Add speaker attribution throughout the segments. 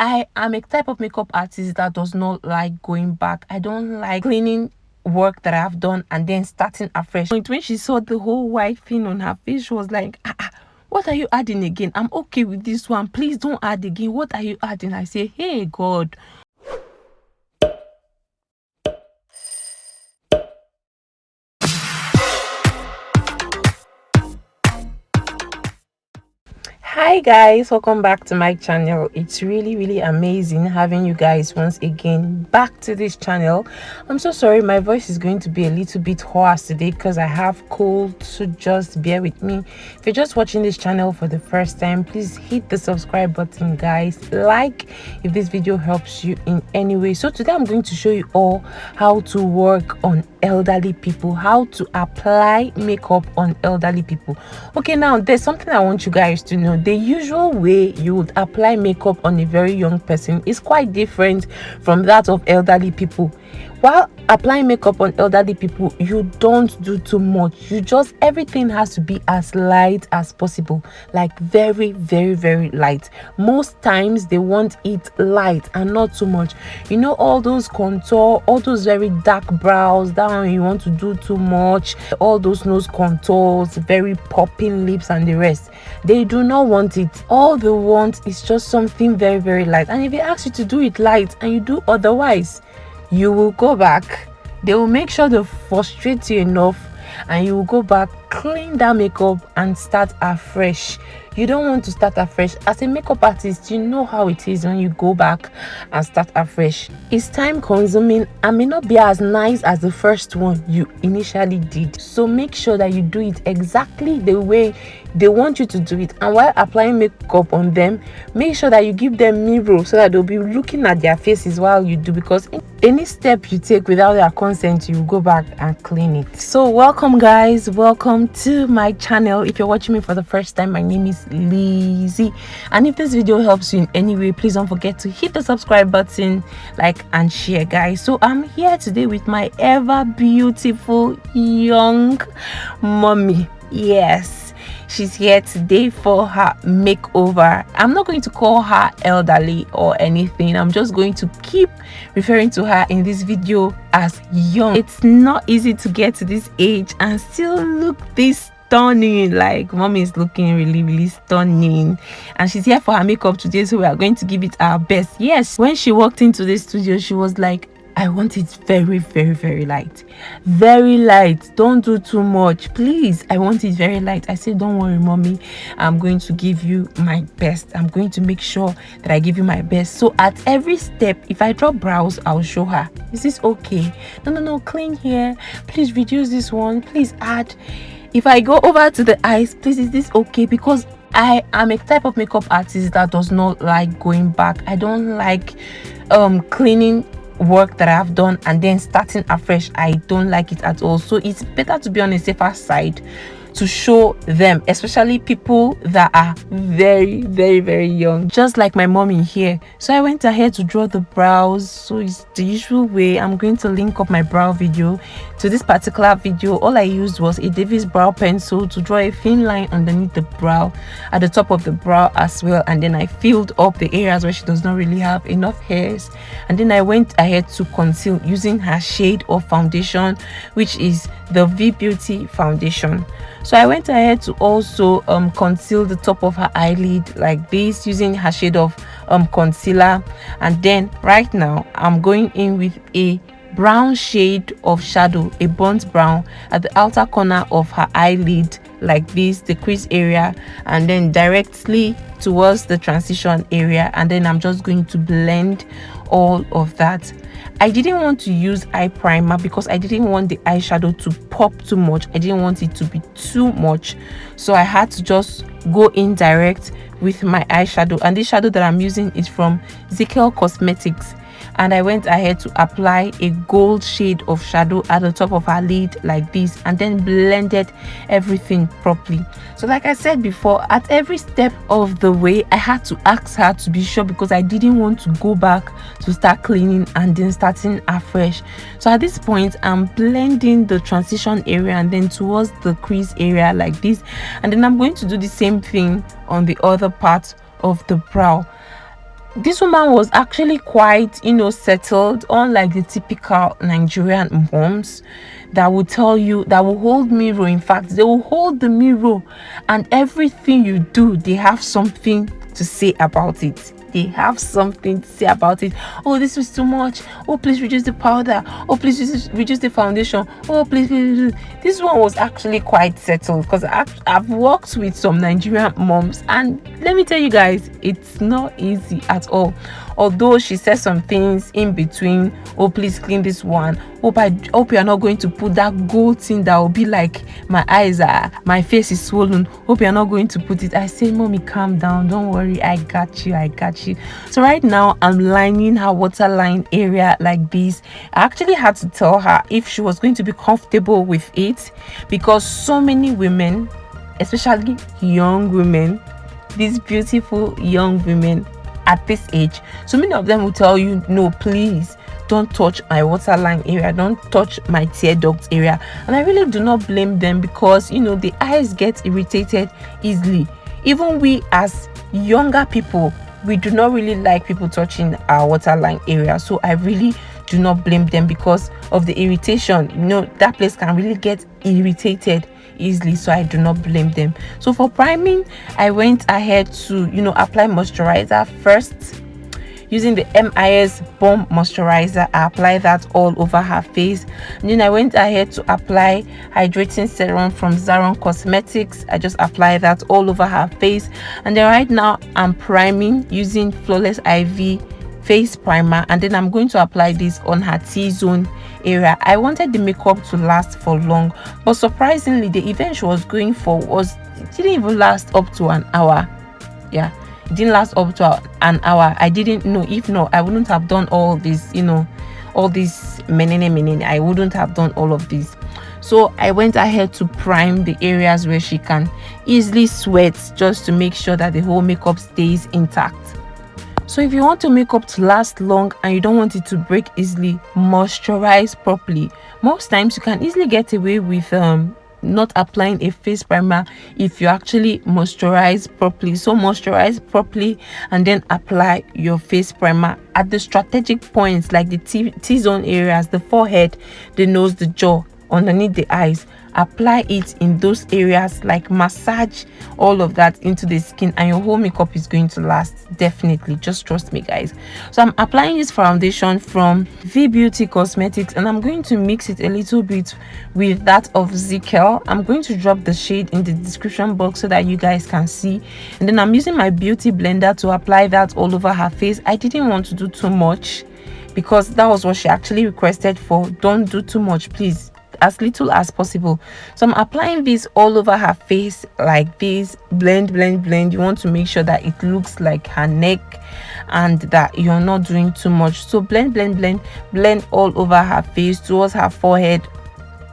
Speaker 1: I am a type of makeup artist that does not like going back. I don't like cleaning work that I've done and then starting afresh. When she saw the whole white thing on her face, she was like, what are you adding again? I'm okay with this one. Please don't add again. What are you adding? I say, hey God. Hi guys, welcome back to my channel. It's really amazing having you guys once again back to this channel. I'm so sorry my voice is going to be a little bit hoarse today because I have cold, so just bear with me. If you're just watching this channel for the first time, please hit the subscribe button guys, like if this video helps you in any way. So today I'm going to show you all how to work on elderly people, how to apply makeup on elderly people. Okay, now there's something I want you guys to know. The usual way you would apply makeup on a very young person is quite different from that of elderly people. While applying makeup on elderly people, you don't do too much. You just, everything has to be as light as possible, like very light. Most times they want it light and not too much. You know, all those contour, all those very dark brows, that one you want to do too much, all those nose contours, very popping lips and the rest, they do not want it. All they want is just something very light. And if they ask you to do it light and you do otherwise, you will go back. They will make sure they frustrate you enough and you will go back, clean that makeup and start afresh. You don't want to start afresh. As a makeup artist, you know how it is when you go back and start afresh. It's time consuming and may not be as nice as the first one you initially did. So make sure that you do it exactly the way they want you to do it. And while applying makeup on them, make sure that you give them mirror so that they'll be looking at their faces while you do, because any step you take without their consent, you go back and clean it. So welcome guys, welcome to my channel. If you're watching me for the first time, my name is Lizzie, and if this video helps you in any way, please don't forget to hit the subscribe button, like and share guys. So I'm here today with my ever beautiful young mommy. Yes, she's here today for her makeover. I'm not going to call her elderly or anything. I'm just going to keep referring to her in this video as young. It's not easy to get to this age and still look this stunning. Like, mommy is looking really stunning, and she's here for her makeup today, so we are going to give it our best. Yes, when she walked into the studio, she was like, I want it very light, very light. Don't do too much, please. I want it very light. I said, don't worry mommy, I'm going to give you my best. I'm going to make sure that I give you my best. So at every step, if I drop brows, I'll show her, is this okay? No, clean here, please reduce this one, please add. If I go over to the eyes, please, is this okay? Because I am a type of makeup artist that does not like going back. I don't like cleaning work that I've done and then starting afresh. I don't like it at all. So it's better to be on a safer side to show them, especially people that are very young, just like my mommy here. So I went ahead to draw the brows. So it's the usual way. I'm going to link up my brow video to this particular video. All I used was a Davis brow pencil to draw a thin line underneath the brow, at the top of the brow as well, and then I filled up the areas where she does not really have enough hairs, and then I went ahead to conceal using her shade of foundation, which is the V Beauty foundation. So I went ahead to also conceal the top of her eyelid like this using her shade of concealer. And then right now I'm going in with a brown shade of shadow, a burnt brown, at the outer corner of her eyelid like this, the crease area, and then directly towards the transition area. And then I'm just going to blend all of that. I didn't want to use eye primer because I didn't want the eyeshadow to pop too much. I didn't want it to be too much, so I had to just go in direct with my eyeshadow. And this shadow that I'm using is from Gele Cosmetics, and I went ahead to apply a gold shade of shadow at the top of her lid like this, and then blended everything properly. So like I said before, at every step of the way I had to ask her to be sure, because I didn't want to go back to start cleaning and then starting afresh. So at this point I'm blending the transition area and then towards the crease area like this, and then I'm going to do the same thing on the other part of the brow. This woman was actually quite, settled, unlike the typical Nigerian moms that will tell you, that will hold mirror. In fact, they will hold the mirror, and everything you do, they have something to say about it. They have something to say about it. Oh, this was too much. Oh, please reduce the powder. Oh, please reduce the foundation. Oh, please. This one was actually quite settled, because I've worked with some Nigerian moms, and let me tell you guys, it's not easy at all. Although she said some things in between. Oh, please clean this one. Hope you're not going to put that gold thing that will be like my face is swollen. Hope you're not going to put it. I say, mommy, calm down, don't worry, I got you. So right now I'm lining her waterline area like this. I actually had to tell her if she was going to be comfortable with it, because so many women, especially young women, these beautiful young women at this age, so many of them will tell you, no, please don't touch my waterline area, don't touch my tear duct area. And I really do not blame them, because the eyes get irritated easily. Even we as younger people, we do not really like people touching our waterline area. So I really do not blame them because of the irritation. That place can really get irritated easily, so I do not blame them. So for priming, I went ahead to apply moisturizer first. Using the MIS Bomb Moisturizer, I apply that all over her face. And then I went ahead to apply Hydrating Serum from ZAHRA Cosmetics. I just apply that all over her face. And then right now, I'm priming using Flawless IV Face Primer. And then I'm going to apply this on her T-zone area. I wanted the makeup to last for long, but surprisingly, the event she was going for didn't even last up to an hour. Yeah. Didn't last up to an hour. I didn't know. If not, I wouldn't have done all this, all this menene. I wouldn't have done all of this. So I went ahead to prime the areas where she can easily sweat, just to make sure that the whole makeup stays intact. So if you want your makeup to last long and you don't want it to break easily, moisturize properly. Most times you can easily get away with not applying a face primer if you actually moisturize properly. So moisturize properly and then apply your face primer at the strategic points, like the T-zone areas, the forehead, the nose, the jaw, underneath the eyes. Apply it in those areas, like massage all of that into the skin, and your whole makeup is going to last. Definitely, just trust me, guys. So I'm applying this foundation from V Beauty Cosmetics, and I'm going to mix it a little bit with that of Gele. I'm going to drop the shade in the description box so that you guys can see. And then I'm using my beauty blender to apply that all over her face. I didn't want to do too much because that was what she actually requested for. Don't do too much, please, as little as possible. So I'm applying this all over her face like this. Blend. You want to make sure that it looks like her neck and that you're not doing too much. So blend all over her face, towards her forehead,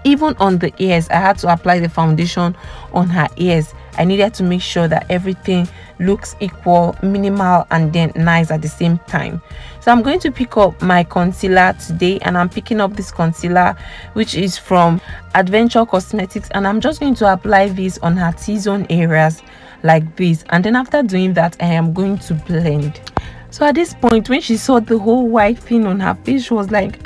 Speaker 1: even on the ears. I had to apply the foundation on her ears. I needed to make sure that everything looks equal, minimal, and then nice at the same time. So I'm going to pick up my concealer today, and I'm picking up this concealer which is from Adventure Cosmetics, and I'm just going to apply this on her T-zone areas like this. And then after doing that, I am going to blend. So at this point, when she saw the whole white thing on her face, she was like,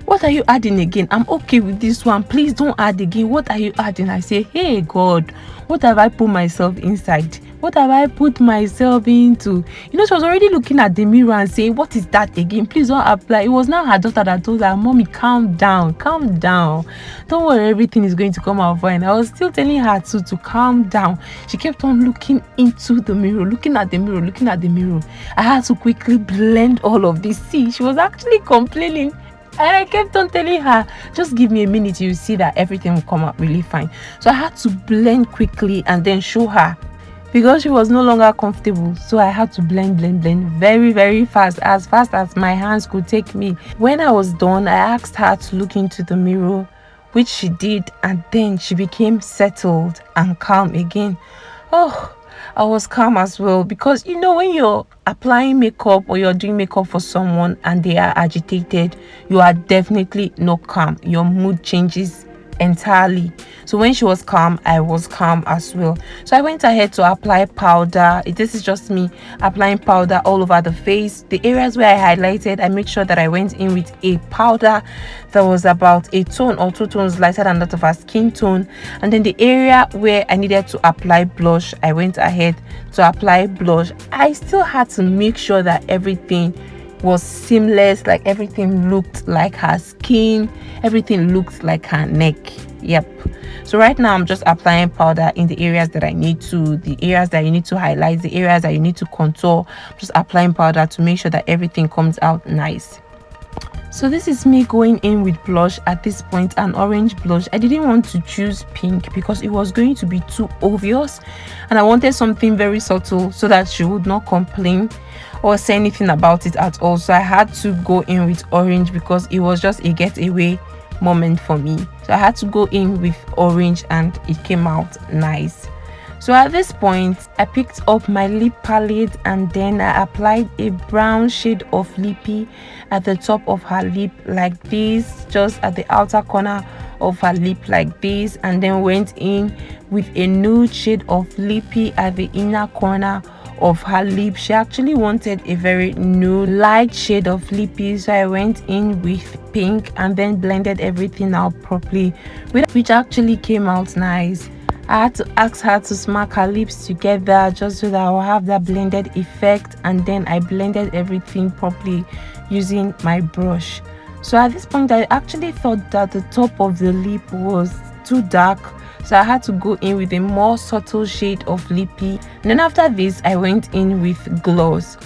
Speaker 1: what are you adding again? I'm okay with this one, please don't add again. What are you adding? I say, hey God, what have I put myself inside? What have I put myself into? She was already looking at the mirror and saying, what is that again? Please don't apply. It was now her daughter that told her, mommy, calm down, don't worry, everything is going to come out fine. I was still telling her to calm down. She kept on looking into the mirror, looking at the mirror. I had to quickly blend all of this. See, she was actually complaining. And I kept on telling her, just give me a minute, you see that everything will come out really fine. So I had to blend quickly and then show her, because she was no longer comfortable. So I had to blend very fast as my hands could take me. When I was done, I asked her to look into the mirror, which she did, and then she became settled and calm again. I was calm as well, because when you're applying makeup or you're doing makeup for someone and they are agitated, you are definitely not calm. Your mood changes entirely. So when she was calm, I was calm as well. So I went ahead to apply powder. This is just me applying powder all over the face. The areas where I highlighted, I made sure that I went in with a powder that was about a tone or 2 tones lighter than that of her skin tone. And then the area where I needed to apply blush, I went ahead to apply blush. I still had to make sure that everything was seamless, like everything looked like her skin, everything looked like her neck. Yep. So right now I'm just applying powder in the areas that I need to, the areas that you need to highlight, the areas that you need to contour. Just applying powder to make sure that everything comes out nice. So this is me going in with blush at this point, an orange blush. I didn't want to choose pink because it was going to be too obvious, and I wanted something very subtle so that she would not complain or say anything about it at all. So I had to go in with orange because it was just a getaway moment for me. So I had to go in with orange and it came out nice. So at this point, I picked up my lip palette and then I applied a brown shade of lippy at the top of her lip like this, just at the outer corner of her lip like this, and then went in with a nude shade of lippy at the inner corner of her lip. She actually wanted a very nude light shade of lippy, so I went in with pink and then blended everything out properly, which actually came out nice. I had to ask her to smack her lips together just so that I'll have that blended effect, and then I blended everything properly using my brush. So at this point, I actually thought that the top of the lip was too dark, so I had to go in with a more subtle shade of lippy. And then after this, I went in with gloss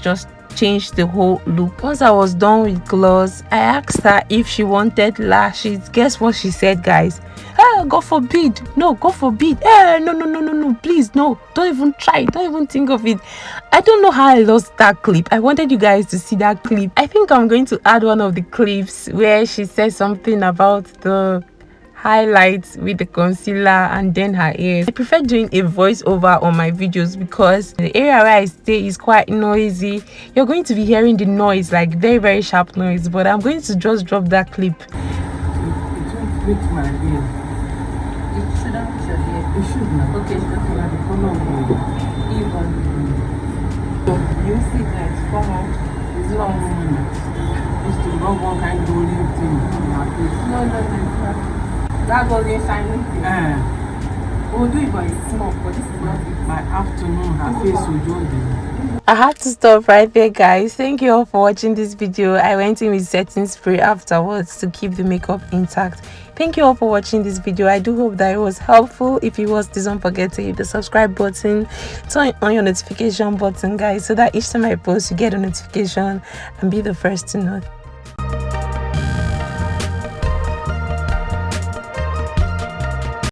Speaker 1: just changed the whole look. Once I was done with gloss, I asked her if she wanted lashes. Guess what she said, guys? God forbid, no, God forbid, no, please, no, don't even try, don't even think of it. I don't know how I lost that clip. I wanted you guys to see that clip. I think I'm going to add one of the clips where she said something about the highlights with the concealer and then her ears. I prefer doing a voiceover on my videos because the area where I stay is quite noisy. You're going to be hearing the noise, like very sharp noise, but I'm going to just drop that clip.
Speaker 2: It my ear. It shouldn't hit your ear. It should not. Okay, it's looking at the corner of my ear. Even. So you see that come out. It's not moving. It's to rub one kind of golden thing on my face. No. That golden shiny thing. We'll do it, but it's small. But this is not it. By afternoon, her face will just be.
Speaker 1: I had to stop right there, guys. Thank you all for watching this video. I went in with setting spray afterwards to keep the makeup intact. Thank you all for watching this video. I do hope that it was helpful. If it was, please don't forget to hit the subscribe button, turn on your notification button, guys, so that each time I post you get a notification and be the first to know.